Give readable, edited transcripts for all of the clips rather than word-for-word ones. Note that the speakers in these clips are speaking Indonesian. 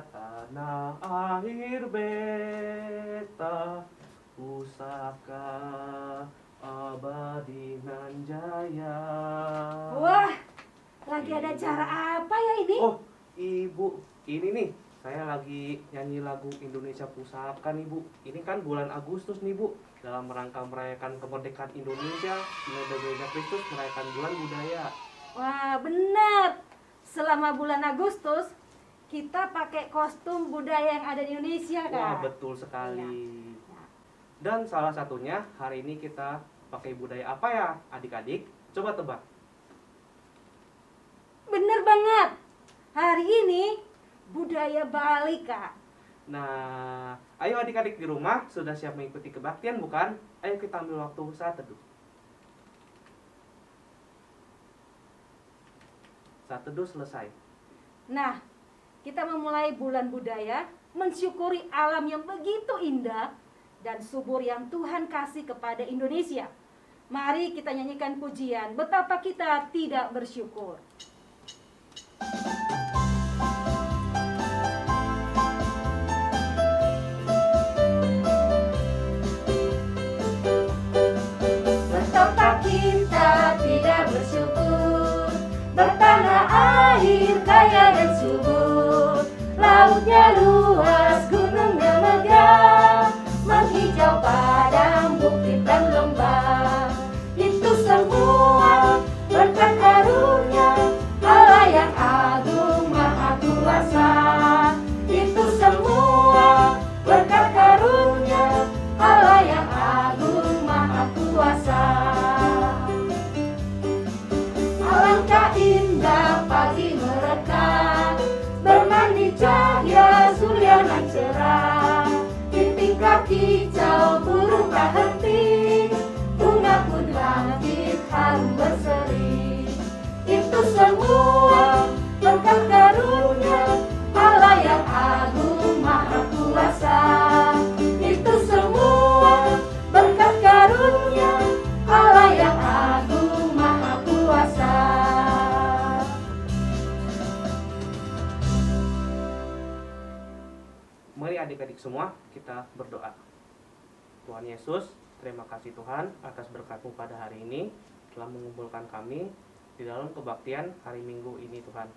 tanah air beta, pusaka abadi nan jaya. Wah, lagi ada acara apa ya ini? Oh, Ibu, ini nih, saya lagi nyanyi lagu Indonesia Pusaka nih Bu. Ini kan bulan Agustus nih Bu, dalam rangka merayakan kemerdekaan Indonesia, Sinode Gereja Kristus merayakan bulan budaya. Wah, benar. Selama bulan Agustus, kita pakai kostum budaya yang ada di Indonesia kan? Wah, betul sekali. Dan salah satunya hari ini kita pakai budaya apa ya adik-adik? Coba tebak. Bener banget. Hari ini budaya Bali, Kak. Nah, ayo adik-adik di rumah sudah siap mengikuti kebaktian bukan? Ayo kita ambil waktu saat teduh. Saat teduh selesai. Nah, kita memulai bulan budaya mensyukuri alam yang begitu indah dan subur yang Tuhan kasih kepada Indonesia. Mari kita nyanyikan pujian betapa kita tidak bersyukur. Betapa kita tidak bersyukur, bertanah air kaya dan subur, lautnya luas, gunungnya megah, menghijau padang, bukit dan lembah. Itu semua berkat karunia Allah yang agung maha kuasa. Itu semua berkat karunia Allah yang agung maha kuasa. Alangkah indah pagi mereka, bermandi cahaya surya nan cerah. Di tingkap hijau burung tak henti, bunga pun bangkit harum berseri. Itu semua berkat karunia Allah yang agung maha kuasa. Itu semua berkat karunia Allah yang agung maha kuasa. Mari adik-adik semua kita berdoa. Tuhan Yesus, terima kasih Tuhan atas berkat-Mu pada hari ini telah mengumpulkan kami di dalam kebaktian hari Minggu ini Tuhan.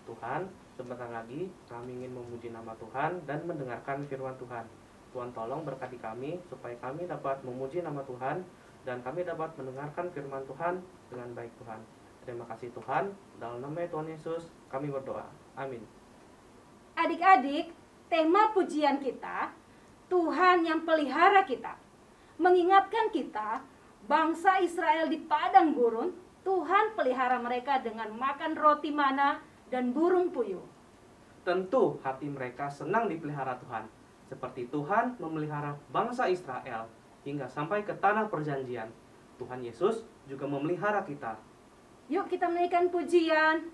Tuhan, sebentar lagi kami ingin memuji nama Tuhan dan mendengarkan firman Tuhan. Tuhan tolong berkati kami supaya kami dapat memuji nama Tuhan dan kami dapat mendengarkan firman Tuhan dengan baik Tuhan. Terima kasih Tuhan, dalam nama Tuhan Yesus kami berdoa. Amin. Adik-adik, tema pujian kita, Tuhan yang pelihara kita, mengingatkan kita, bangsa Israel di padang gurun, Tuhan pelihara mereka dengan makan roti mana dan burung puyuh. Tentu hati mereka senang dipelihara Tuhan, seperti Tuhan memelihara bangsa Israel hingga sampai ke tanah perjanjian. Tuhan Yesus juga memelihara kita. Yuk kita menaikkan pujian,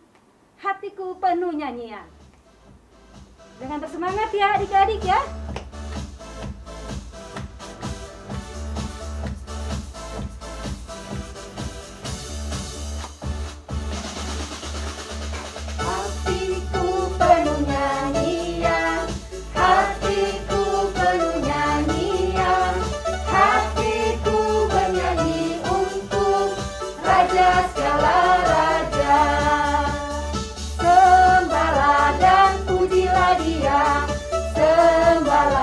hatiku penuh nyanyian. Dengan bersemangat ya adik-adik ya. Hatiku penuh nyanyian, hatiku penuh nyanyian, hatiku bernyanyi untuk Raja segala raja. Sembahlah dan pujilah Dia, sembahlah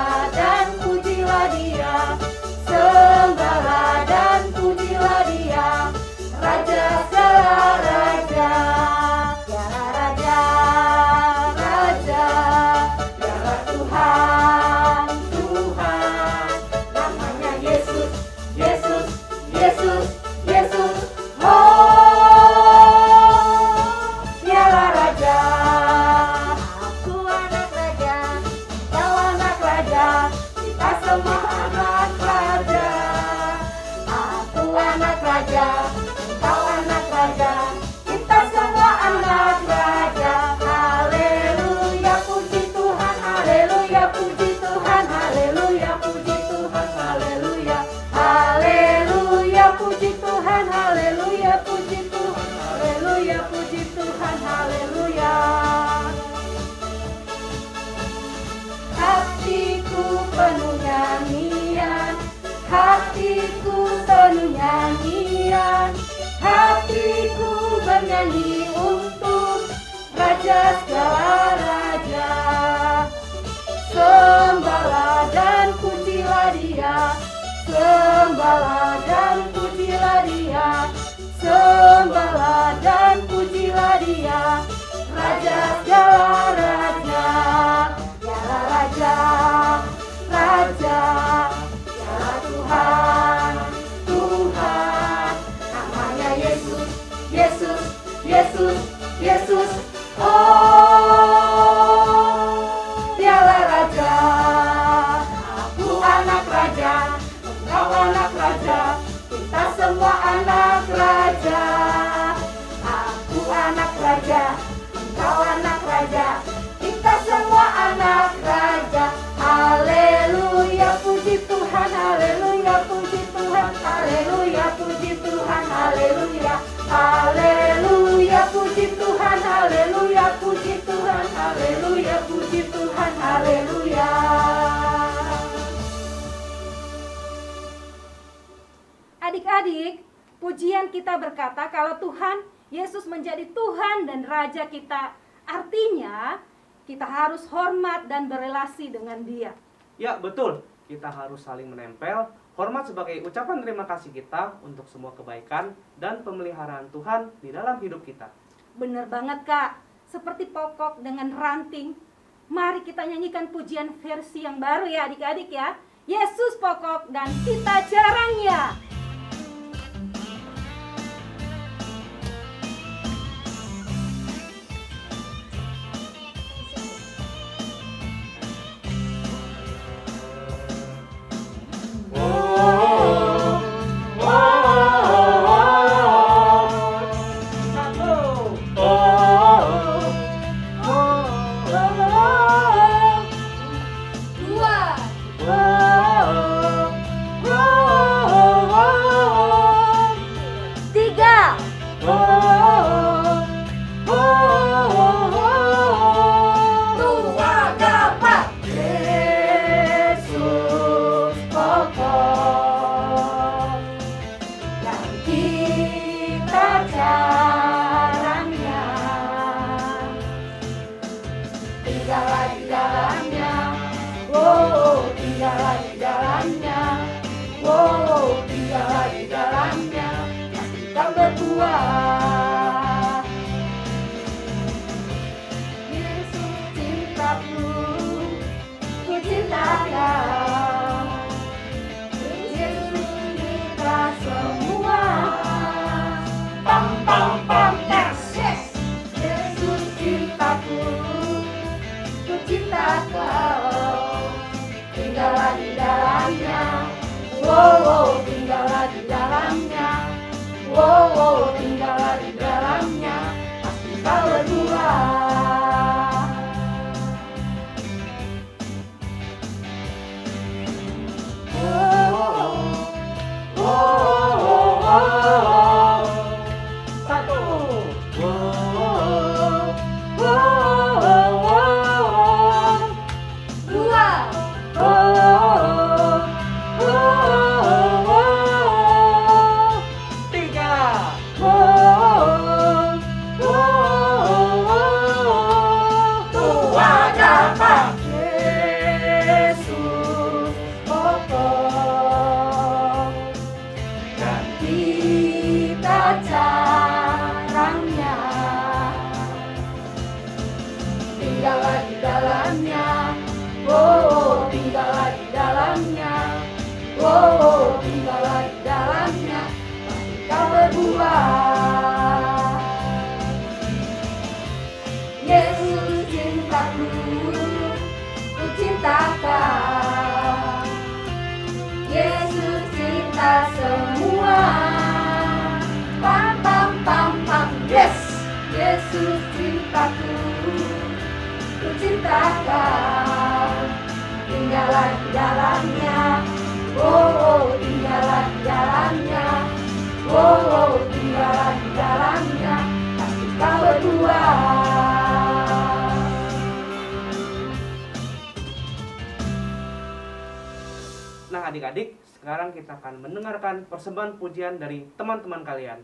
nyanyian, hatiku bernyanyi untuk Raja segala raja. Sembahlah dan pujilah Dia, sembahlah dan pujilah Dia, sembahlah dan pujilah Dia, Raja segala raja. Dialah Raja, Raja, Dialah Tuhan, Tuhan. Namanya Yesus, Yesus, Yesus, Yesus. Oh, Dialah Raja. Aku anak raja, engkau anak raja, kita semua anak raja. Aku anak raja, engkau anak raja, kita semua anak raja. Haleluya, puji Tuhan, haleluya, puji Tuhan, haleluya, puji Tuhan, haleluya, haleluya, puji Tuhan, haleluya, puji Tuhan, haleluya, puji Tuhan, haleluya. Adik-adik, pujian kita berkata kalau Tuhan Yesus menjadi Tuhan dan Raja kita. Artinya kita harus hormat dan berelasi dengan Dia. Ya, betul. Kita harus saling menempel, hormat sebagai ucapan terima kasih kita untuk semua kebaikan dan pemeliharaan Tuhan di dalam hidup kita. Benar banget, Kak. Seperti pokok dengan ranting. Mari kita nyanyikan pujian versi yang baru ya adik-adik ya. Yesus pokok dan kita jarangnya. Nah adik-adik, Sekarang kita akan mendengarkan persembahan pujian dari teman-teman kalian.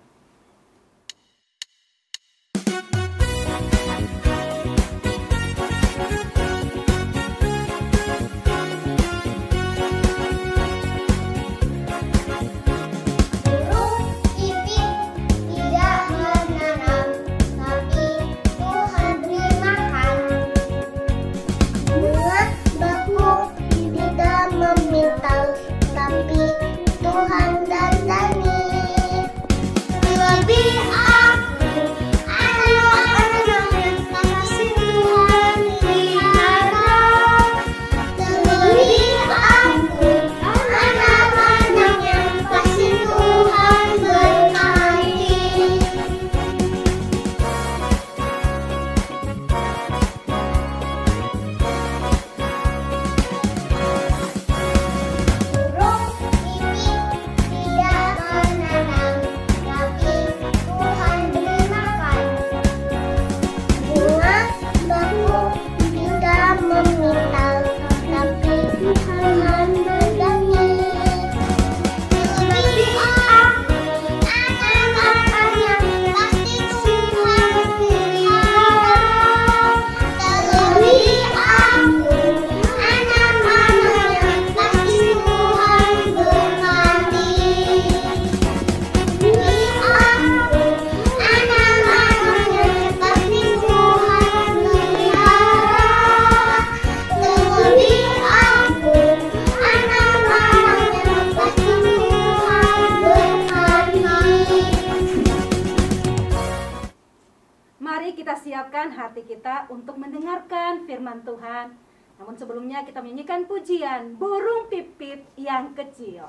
Mari kita siapkan hati kita untuk mendengarkan firman Tuhan. Namun sebelumnya kita menyanyikan pujian Burung Pipit yang Kecil.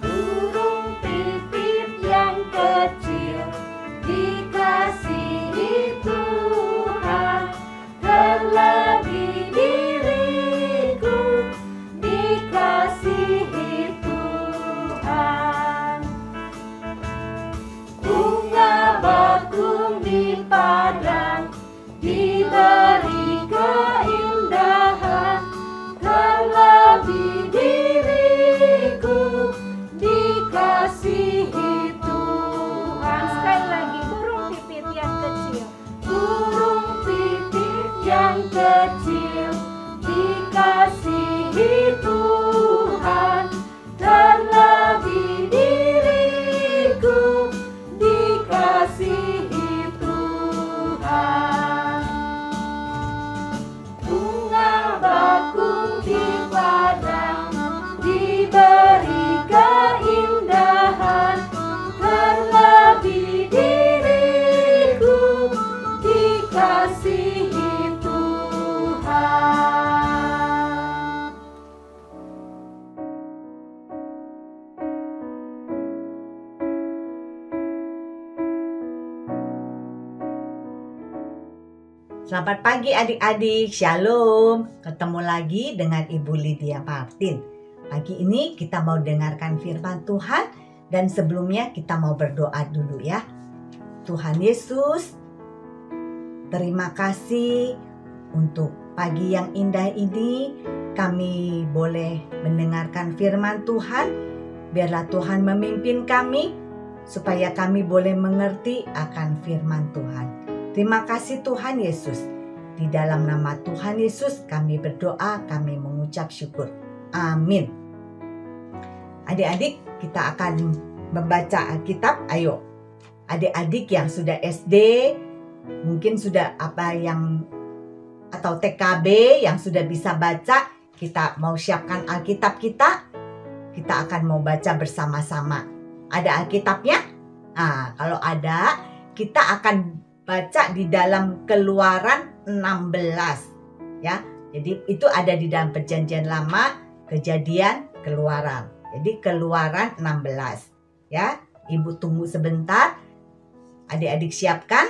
Burung pipit yang kecil dikasihi Tuhan, terlebih diriku dikasihi Tuhan. Bunga bakung di padang diberi keindahan, terlebih diriku dikasihi Tuhan. Sekali lagi, burung pipit yang kecil. Burung pipit yang kecil dikasihi Tuhan, terlebih diriku dikasihi Tuhan. Bunga bakung di padang diberi keindahan, terlebih diriku dikasihi Tuhan. Selamat pagi adik-adik, Shalom. Ketemu lagi dengan Ibu Lydia Martin. Pagi ini kita mau dengarkan firman Tuhan dan sebelumnya kita mau berdoa dulu ya. Tuhan Yesus, terima kasih untuk pagi yang indah ini. Kami boleh mendengarkan firman Tuhan. Biarlah Tuhan memimpin kami supaya kami boleh mengerti akan firman Tuhan. Terima kasih Tuhan Yesus. Di dalam nama Tuhan Yesus kami berdoa, kami mengucap syukur. Amin. Adik-adik, kita akan membaca Alkitab. Ayo. Adik-adik yang sudah SD, mungkin sudah atau TKB yang sudah bisa baca, kita mau siapkan Alkitab kita. Kita akan mau baca bersama-sama. Ada Alkitabnya? Nah, kalau ada, kita akan baca di dalam Keluaran 16 ya. Jadi itu ada di dalam Perjanjian Lama, Kejadian, Keluaran. Jadi Keluaran 16 ya. Ibu tunggu sebentar. Adik-adik siapkan.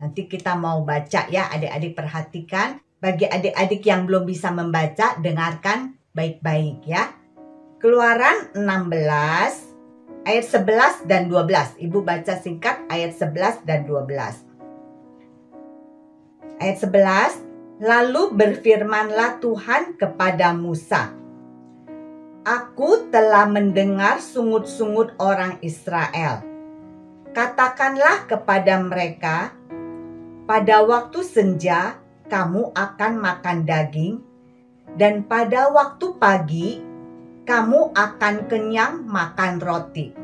Nanti kita mau baca ya. Adik-adik perhatikan. Bagi adik-adik yang belum bisa membaca, dengarkan baik-baik ya. Keluaran 16 ayat 11 dan 12. Ibu baca singkat ayat 11 dan 12. Ayat 11, lalu berfirmanlah Tuhan kepada Musa, Aku telah mendengar sungut-sungut orang Israel. Katakanlah kepada mereka, pada waktu senja kamu akan makan daging, dan pada waktu pagi kamu akan kenyang makan roti.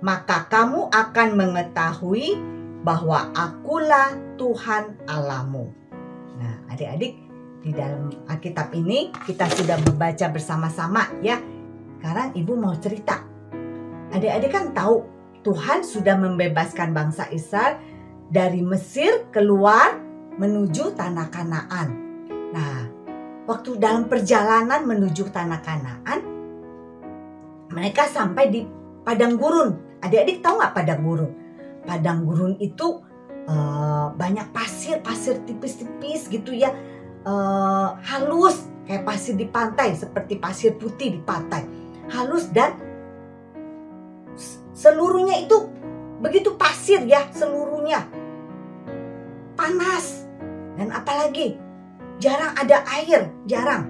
Maka kamu akan mengetahui bahwa akulah Tuhan Allahmu. Nah, adik-adik, di dalam Alkitab ini kita sudah membaca bersama-sama ya. Sekarang ibu mau cerita. Adik-adik kan tahu Tuhan sudah membebaskan bangsa Israel dari Mesir keluar menuju tanah Kanaan. Nah, waktu dalam perjalanan menuju tanah Kanaan, mereka sampai di padang gurun. Adik-adik tahu nggak padang gurun? Padang gurun itu banyak pasir tipis-tipis gitu ya, halus kayak pasir di pantai, seperti pasir putih di pantai, halus dan seluruhnya itu begitu pasir ya, seluruhnya panas dan apalagi jarang ada air, jarang.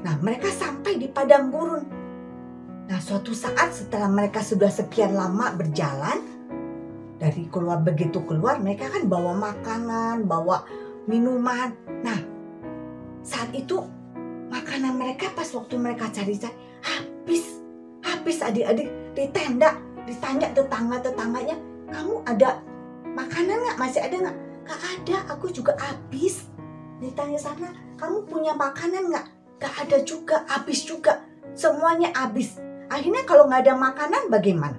Nah, mereka sampai di padang gurun. Nah, suatu saat setelah mereka sudah sekian lama berjalan, dari begitu keluar mereka kan bawa makanan, bawa minuman. Nah, saat itu makanan mereka pas waktu mereka cari-cari habis adik-adik di tenda. Ditanya tetangga-tetangganya, kamu ada makanan nggak? Masih ada nggak? Nggak ada, aku juga habis. Ditanya sana, kamu punya makanan nggak? Nggak ada juga, habis juga. Semuanya habis. Akhirnya kalau nggak ada makanan bagaimana?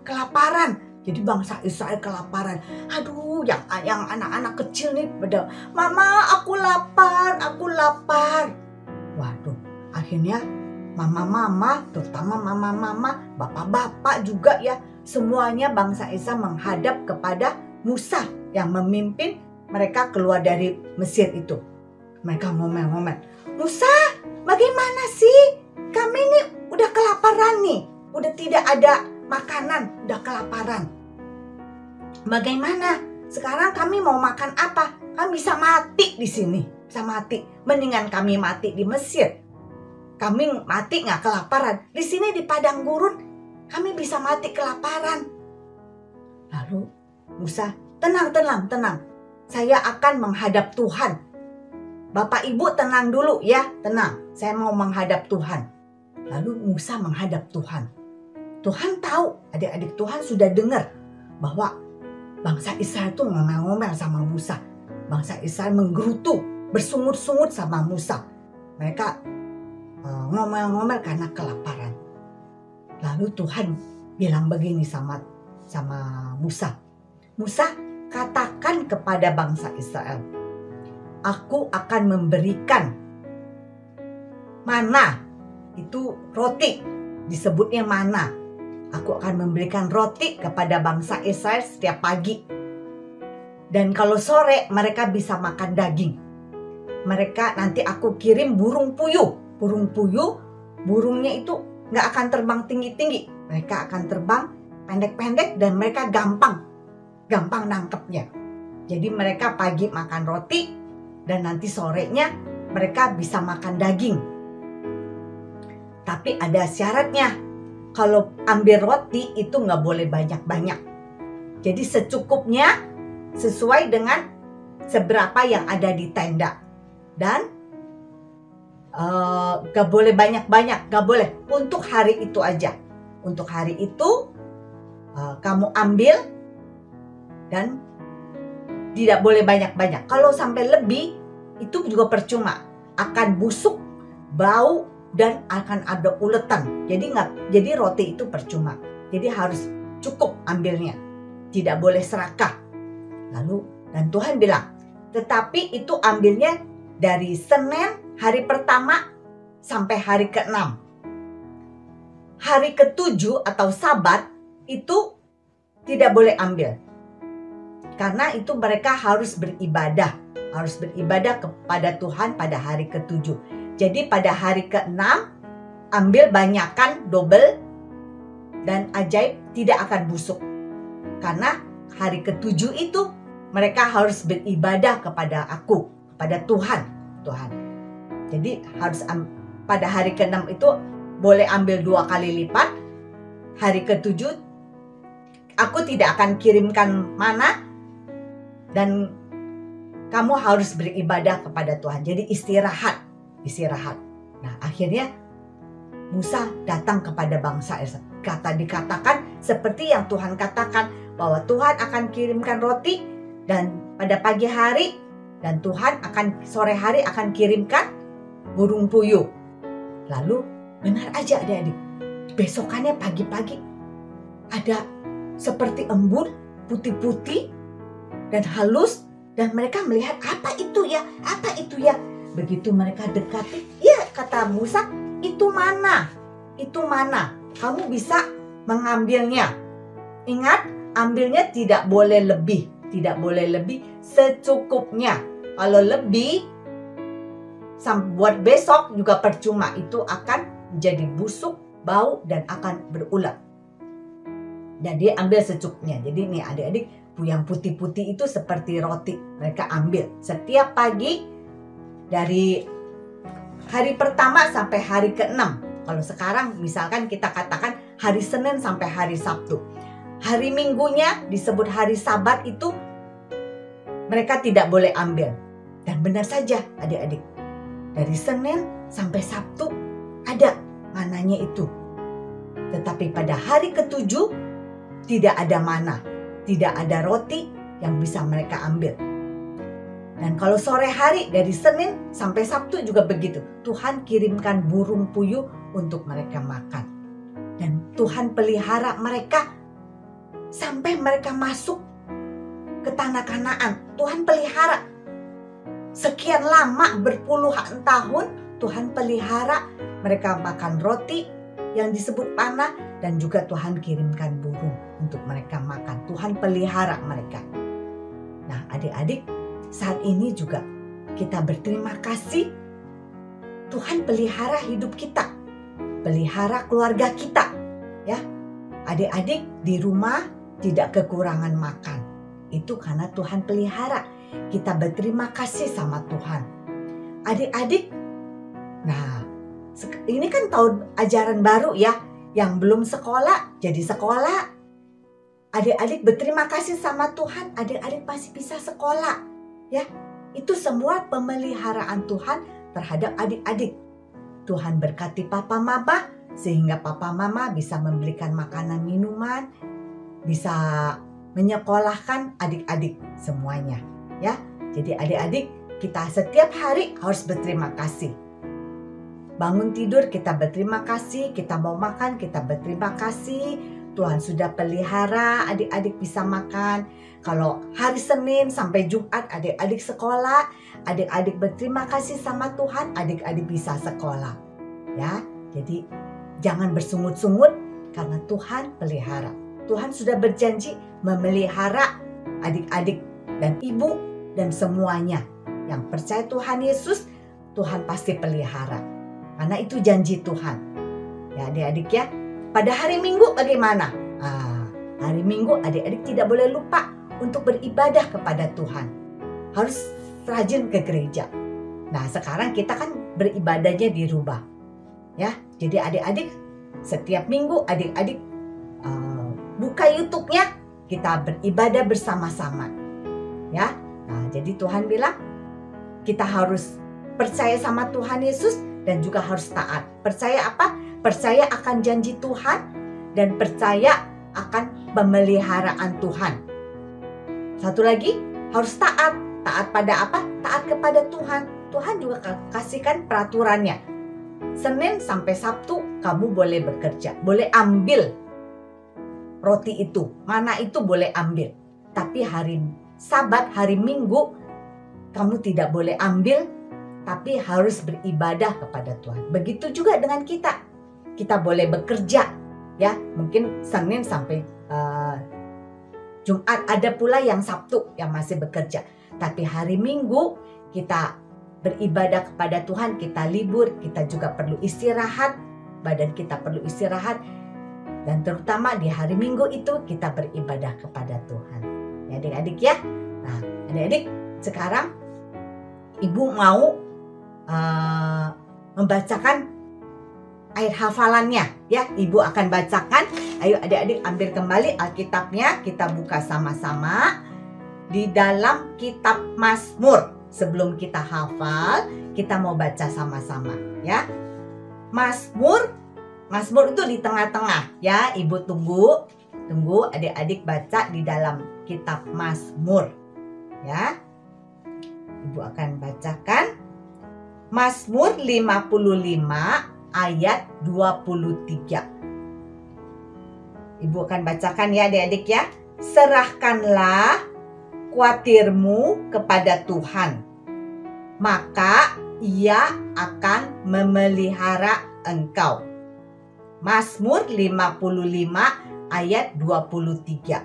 Kelaparan. Jadi bangsa Israel kelaparan. Aduh, yang anak-anak kecil nih pada, Mama, aku lapar. Waduh, akhirnya mama-mama, terutama mama-mama, bapak-bapak juga ya, semuanya bangsa Israel menghadap kepada Musa yang memimpin mereka keluar dari Mesir itu. Mereka ngomel-ngomel, Musa, bagaimana sih? Kami ini udah kelaparan nih, udah tidak ada makanan, udah kelaparan. Bagaimana? Sekarang kami mau makan apa? Kami bisa mati di sini, bisa mati. Mendingan kami mati di Mesir. Kami mati nggak kelaparan. Di sini di padang gurun, kami bisa mati kelaparan. Lalu Musa, tenang. Saya akan menghadap Tuhan. Bapak Ibu tenang dulu ya, tenang. Saya mau menghadap Tuhan. Lalu Musa menghadap Tuhan. Tuhan tahu, adik-adik, Tuhan sudah dengar bahwa bangsa Israel itu ngomel-ngomel sama Musa. Bangsa Israel menggerutu, bersungut-sungut sama Musa. Mereka ngomel-ngomel karena kelaparan. Lalu Tuhan bilang begini sama Musa. Musa, katakan kepada bangsa Israel, aku akan memberikan mana, itu roti, disebutnya mana. Aku akan memberikan roti kepada bangsa Israel setiap pagi. Dan kalau sore mereka bisa makan daging. Nanti aku kirim burung puyuh. Burung puyuh, burungnya itu gak akan terbang tinggi-tinggi. Mereka akan terbang pendek-pendek dan mereka gampang nangkepnya. Jadi mereka pagi makan roti dan nanti sorenya mereka bisa makan daging. Tapi ada syaratnya. Kalau ambil roti itu nggak boleh banyak-banyak. Jadi secukupnya sesuai dengan seberapa yang ada di tenda. Dan nggak boleh banyak-banyak, nggak boleh. Untuk hari itu aja. Untuk hari itu kamu ambil dan tidak boleh banyak-banyak. Kalau sampai lebih itu juga percuma. Akan busuk, bau, dan akan ada uletan. Jadi roti itu percuma. Jadi harus cukup ambilnya. Tidak boleh serakah. Lalu dan Tuhan bilang, tetapi itu ambilnya dari Senin hari pertama sampai hari ke-6. Hari ke-7 atau Sabat itu tidak boleh ambil. Karena itu mereka harus beribadah. Harus beribadah kepada Tuhan pada hari ke-7. Jadi pada hari ke-6 ambil banyakan, double, dan ajaib tidak akan busuk. Karena hari ke-7 itu mereka harus beribadah kepada aku, kepada Tuhan. Jadi harus pada hari ke-6 itu boleh ambil 2 kali lipat. Hari ke-7 aku tidak akan kirimkan mana, dan kamu harus beribadah kepada Tuhan. Jadi istirahat. Nah, akhirnya Musa datang kepada bangsa Israel. Dikatakan seperti yang Tuhan katakan, bahwa Tuhan akan kirimkan roti dan pada pagi hari, dan Tuhan akan sore hari akan kirimkan burung puyuh. Lalu benar aja adik-adik, besokannya pagi-pagi ada seperti embun putih-putih dan halus, dan mereka melihat apa itu ya. Begitu mereka dekati, ya kata Musa, itu mana, kamu bisa mengambilnya. Ingat, ambilnya tidak boleh lebih, secukupnya. Kalau lebih, buat besok juga percuma, itu akan menjadi busuk, bau, dan akan berulat. Jadi ambil secukupnya. Jadi nih adik-adik, yang putih-putih itu seperti roti. Mereka ambil setiap pagi dari hari pertama sampai hari ke-6. Kalau sekarang misalkan kita katakan hari Senin sampai hari Sabtu. Hari Minggunya disebut hari Sabat itu mereka tidak boleh ambil. Dan benar saja adik-adik, dari Senin sampai Sabtu ada mananya itu. Tetapi pada hari ke-7 tidak ada mana, tidak ada roti yang bisa mereka ambil. Dan kalau sore hari dari Senin sampai Sabtu juga begitu. Tuhan kirimkan burung puyuh untuk mereka makan. Dan Tuhan pelihara mereka sampai mereka masuk ke tanah Kanaan. Tuhan pelihara. Sekian lama, berpuluhan tahun Tuhan pelihara. Mereka makan roti yang disebut panah, dan juga Tuhan kirimkan burung untuk mereka makan. Tuhan pelihara mereka. Nah, adik-adik, saat ini juga kita berterima kasih. Tuhan pelihara hidup kita, pelihara keluarga kita, ya. Adik-adik di rumah tidak kekurangan makan. Itu karena Tuhan pelihara. Kita berterima kasih sama Tuhan. Adik-adik, nah, ini kan tahun ajaran baru ya. Yang belum sekolah jadi sekolah. Adik-adik berterima kasih sama Tuhan. Adik-adik pasti bisa sekolah, ya. Itu semua pemeliharaan Tuhan terhadap adik-adik. Tuhan berkati papa mama sehingga papa mama bisa memberikan makanan minuman, bisa menyekolahkan adik-adik semuanya, ya. Jadi adik-adik, kita setiap hari harus berterima kasih. Bangun tidur kita berterima kasih, kita mau makan kita berterima kasih. Tuhan sudah pelihara adik-adik bisa makan. Kalau hari Senin sampai Jumat adik-adik sekolah, adik-adik berterima kasih sama Tuhan, adik-adik bisa sekolah. Ya, jadi jangan bersungut-sungut karena Tuhan pelihara. Tuhan sudah berjanji memelihara adik-adik dan ibu dan semuanya. Yang percaya Tuhan Yesus, Tuhan pasti pelihara. Karena itu janji Tuhan. Ya adik-adik ya. Pada hari Minggu bagaimana? Hari Minggu adik-adik tidak boleh lupa untuk beribadah kepada Tuhan. Harus rajin ke gereja. Nah sekarang kita kan beribadahnya di rumah. Ya, jadi adik-adik setiap minggu adik-adik buka YouTube-nya, kita beribadah bersama-sama. Ya, nah jadi Tuhan bilang kita harus percaya sama Tuhan Yesus. Dan juga harus taat. Percaya apa? Percaya akan janji Tuhan dan percaya akan pemeliharaan Tuhan. Satu lagi, harus taat. Taat pada apa? Taat kepada Tuhan. Tuhan juga kasihkan peraturannya. Senin sampai Sabtu kamu boleh bekerja, boleh ambil roti itu, mana itu boleh ambil. Tapi hari Sabat, hari Minggu kamu tidak boleh ambil, tapi harus beribadah kepada Tuhan. Begitu juga dengan kita. Kita boleh bekerja, ya. Mungkin Senin sampai Jumat. Ada pula yang Sabtu yang masih bekerja. Tapi hari Minggu kita beribadah kepada Tuhan. Kita libur, kita juga perlu istirahat. badan kita perlu istirahat. Dan terutama di hari Minggu itu kita beribadah kepada Tuhan. Ya adik-adik ya. Nah adik-adik sekarang Ibu mau membacakan ayat hafalannya ya. Ibu akan bacakan. Ayo adik-adik ambil kembali Alkitabnya. Kita buka sama-sama di dalam kitab Mazmur. Sebelum kita hafal, kita mau baca sama-sama ya. Mazmur itu di tengah-tengah ya. Ibu tunggu adik-adik baca di dalam kitab Mazmur ya. Ibu akan bacakan Mazmur 55 ayat 23. Ibu akan bacakan ya adik-adik ya. Serahkanlah khawatirmu kepada Tuhan, maka Ia akan memelihara engkau. Mazmur 55 ayat 23.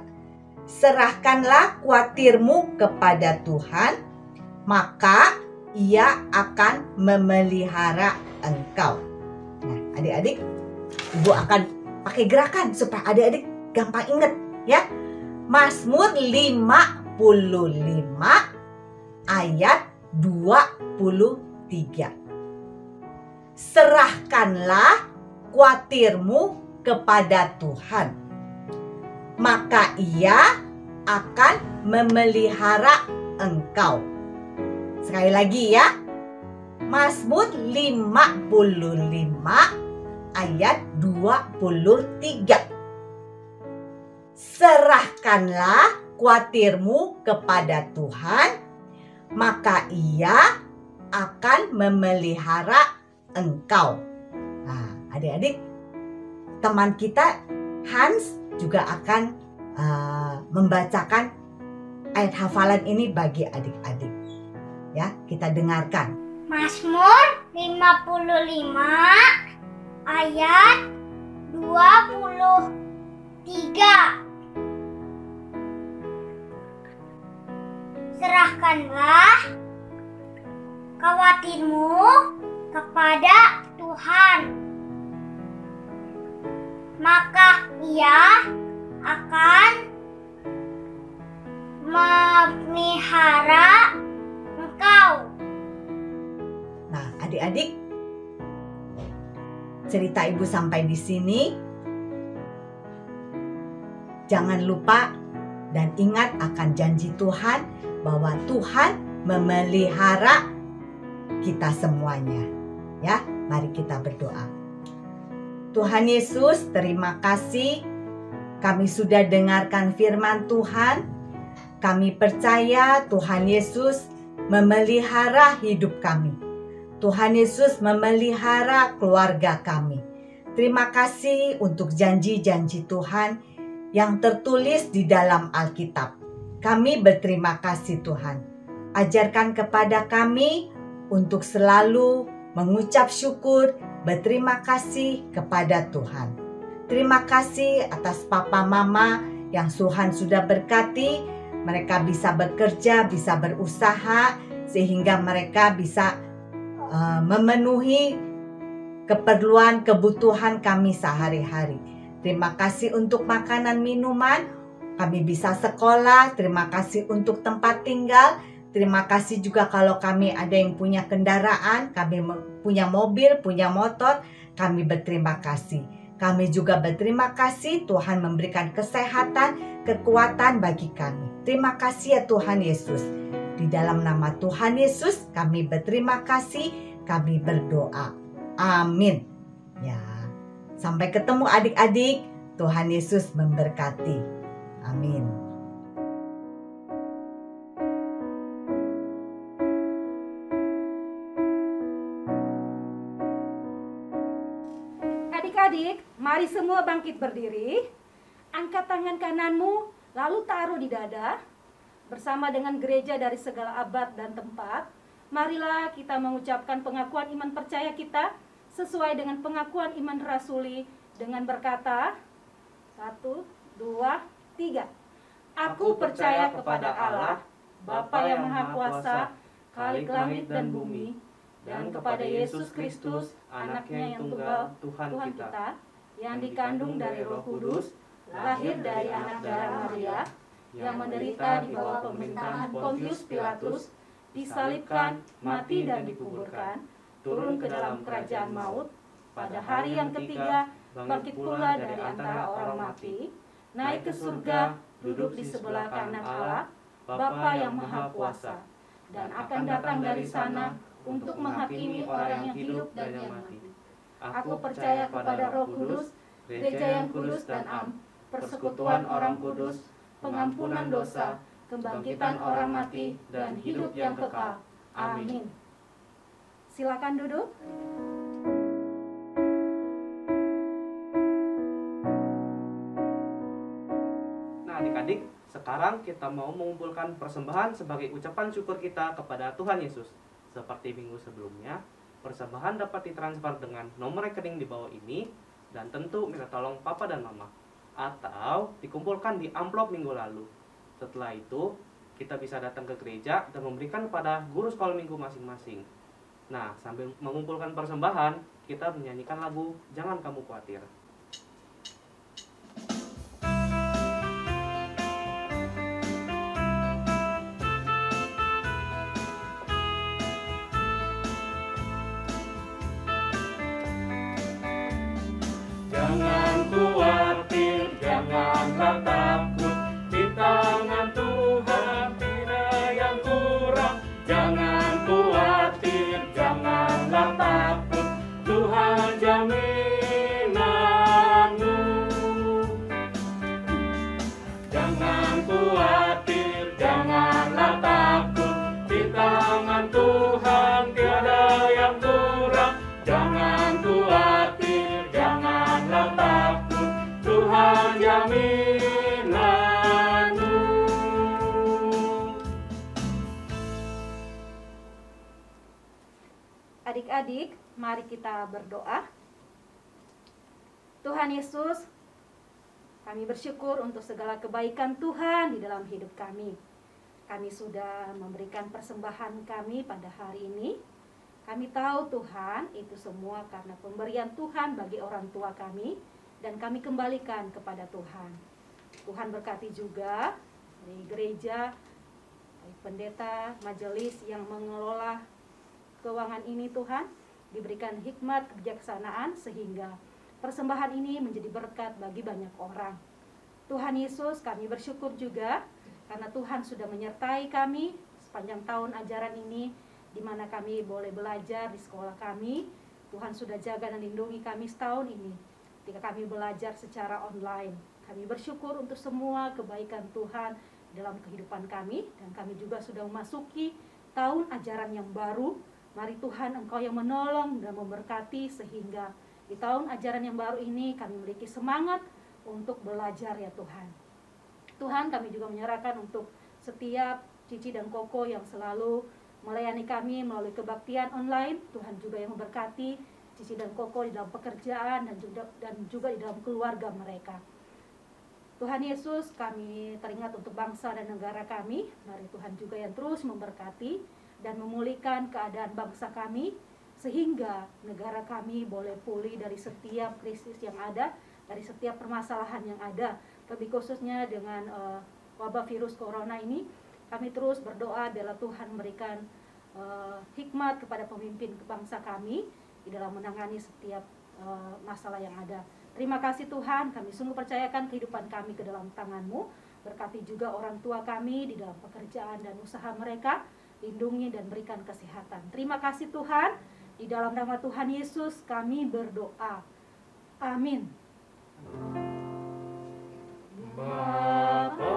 Serahkanlah khawatirmu kepada Tuhan, maka Ia akan memelihara engkau. Nah, adik-adik, Ibu akan pakai gerakan supaya adik-adik gampang ingat ya. Mazmur 55 ayat 23. Serahkanlah khawatirmu kepada Tuhan, maka Ia akan memelihara engkau. Sekali lagi ya. Mazmur 55 ayat 23. Serahkanlah khawatirmu kepada Tuhan, maka Ia akan memelihara engkau. Nah, adik-adik, teman kita Hans juga akan membacakan ayat hafalan ini bagi adik-adik. Ya, kita dengarkan. Mazmur 55 ayat 23. Serahkanlah khawatirmu kepada Tuhan, maka Ia akan memelihara engkau. Nah, adik-adik, cerita Ibu sampai di sini. Jangan lupa dan ingat akan janji Tuhan bahwa Tuhan memelihara kita semuanya. Ya, mari kita berdoa. Tuhan Yesus, terima kasih kami sudah dengarkan firman Tuhan. Kami percaya Tuhan Yesus memelihara hidup kami. Tuhan Yesus memelihara keluarga kami. Terima kasih untuk janji-janji Tuhan yang tertulis di dalam Alkitab. Kami berterima kasih Tuhan. Ajarkan kepada kami untuk selalu mengucap syukur, berterima kasih kepada Tuhan. Terima kasih atas papa mama yang Tuhan sudah berkati. Mereka bisa bekerja, bisa berusaha, sehingga mereka bisa memenuhi keperluan, kebutuhan kami sehari-hari. Terima kasih untuk makanan, minuman. Kami bisa sekolah. Terima kasih untuk tempat tinggal. Terima kasih juga kalau kami ada yang punya kendaraan, kami punya mobil, punya motor. Kami berterima kasih. Kami juga berterima kasih Tuhan memberikan kesehatan, kekuatan bagi kami. Terima kasih ya Tuhan Yesus. Di dalam nama Tuhan Yesus kami berterima kasih, kami berdoa. Amin. Ya, sampai ketemu adik-adik. Tuhan Yesus memberkati. Amin. Adik-adik, mari semua bangkit berdiri. Angkat tangan kananmu, lalu taruh di dada. Bersama dengan gereja dari segala abad dan tempat, marilah kita mengucapkan pengakuan iman percaya kita sesuai dengan pengakuan iman rasuli dengan berkata, 1, 2, 3. Aku percaya kepada Allah, Bapa yang Maha Kuasa, Khalik langit dan bumi, dan kepada Yesus Kristus, anaknya yang tunggal, Tuhan kita, yang dikandung dari Roh Kudus, lahir dari anak darah Maria, yang menderita di bawah pemerintahan Pontius Pilatus, disalibkan, mati dan dikuburkan, turun ke dalam kerajaan maut, pada hari yang ketiga bangkit pula dari antara orang mati, naik ke surga, duduk di sebelah kanan Allah, Bapa yang Maha Kuasa, dan akan datang dari sana untuk menghakimi orang yang hidup dan yang mati. Aku percaya kepada Roh Kudus, gereja yang kudus dan am, persekutuan orang kudus, pengampunan dosa, kebangkitan orang mati, dan hidup yang kekal. Amin. Silakan duduk. Nah, adik-adik, sekarang kita mau mengumpulkan persembahan sebagai ucapan syukur kita kepada Tuhan Yesus. Seperti minggu sebelumnya, persembahan dapat ditransfer dengan nomor rekening di bawah ini, dan tentu minta tolong papa dan mama, atau dikumpulkan di amplop minggu lalu. Setelah itu, kita bisa datang ke gereja dan memberikan kepada guru sekolah minggu masing-masing. Nah, sambil mengumpulkan persembahan, kita menyanyikan lagu Jangan Kamu Khawatir. Jangan khawatir, janganlah takut, di tangan Tuhan tidak yang kurang. Jangan khawatir, janganlah takut, Tuhan jaminanmu. Jangan khawatir, janganlah takut, di tangan Tuhan tiada yang kurang. Jangan khawatir, janganlah takut, Tuhan jaminanmu. Adik-adik, mari kita berdoa. Tuhan Yesus, kami bersyukur untuk segala kebaikan Tuhan di dalam hidup kami. Kami sudah memberikan persembahan kami pada hari ini. Kami tahu Tuhan, itu semua karena pemberian Tuhan bagi orang tua kami, dan kami kembalikan kepada Tuhan. Tuhan berkati juga dari gereja, dari pendeta, majelis yang mengelola keuangan ini Tuhan, diberikan hikmat kebijaksanaan sehingga persembahan ini menjadi berkat bagi banyak orang. Tuhan Yesus, kami bersyukur juga karena Tuhan sudah menyertai kami sepanjang tahun ajaran ini, di mana kami boleh belajar di sekolah kami. Tuhan sudah jaga dan lindungi kami setahun ini ketika kami belajar secara online. Kami bersyukur untuk semua kebaikan Tuhan dalam kehidupan kami, dan kami juga sudah memasuki tahun ajaran yang baru. Mari Tuhan, Engkau yang menolong dan memberkati sehingga di tahun ajaran yang baru ini kami memiliki semangat untuk belajar ya Tuhan. Tuhan, kami juga menyerahkan untuk setiap Cici dan Koko yang selalu melayani kami melalui kebaktian online. Tuhan juga yang memberkati Cici dan Koko di dalam pekerjaan dan juga di dalam keluarga mereka. Tuhan Yesus, kami teringat untuk bangsa dan negara kami. Mari Tuhan juga yang terus memberkati dan memulihkan keadaan bangsa kami, sehingga negara kami boleh pulih dari setiap krisis yang ada, dari setiap permasalahan yang ada. Lebih khususnya dengan wabah virus corona ini, kami terus berdoa biarlah Tuhan memberikan hikmat kepada pemimpin bangsa kami di dalam menangani setiap masalah yang ada. Terima kasih Tuhan, kami sungguh percayakan kehidupan kami ke dalam tangan-Mu. Berkati juga orang tua kami di dalam pekerjaan dan usaha mereka. Lindungi dan berikan kesehatan. Terima kasih Tuhan, di dalam nama Tuhan Yesus kami berdoa. Amin. Bapa,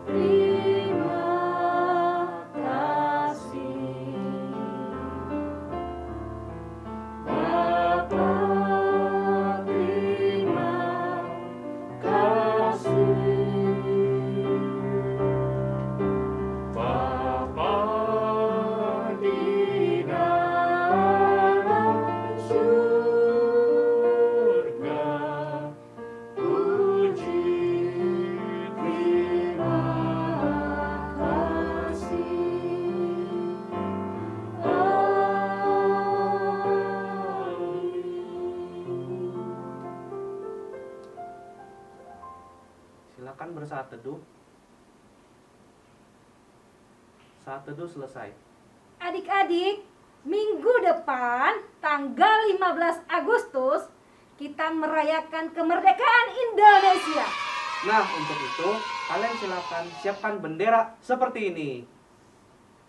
terima kasih. Bapa, terima kasih. Bapa di dalam surga, puji Silakan bersaat teduh. Saat teduh selesai. Adik-adik, minggu depan tanggal 15 Agustus kita merayakan kemerdekaan Indonesia. Nah, untuk itu kalian silakan siapkan bendera seperti ini.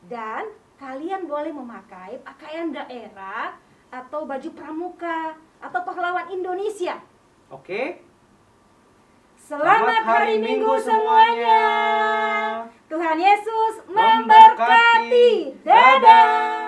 Dan kalian boleh memakai pakaian daerah atau baju pramuka atau pahlawan Indonesia. Oke? Selamat hari Minggu semuanya. Tuhan Yesus Memberkati. memberkati. Dadah.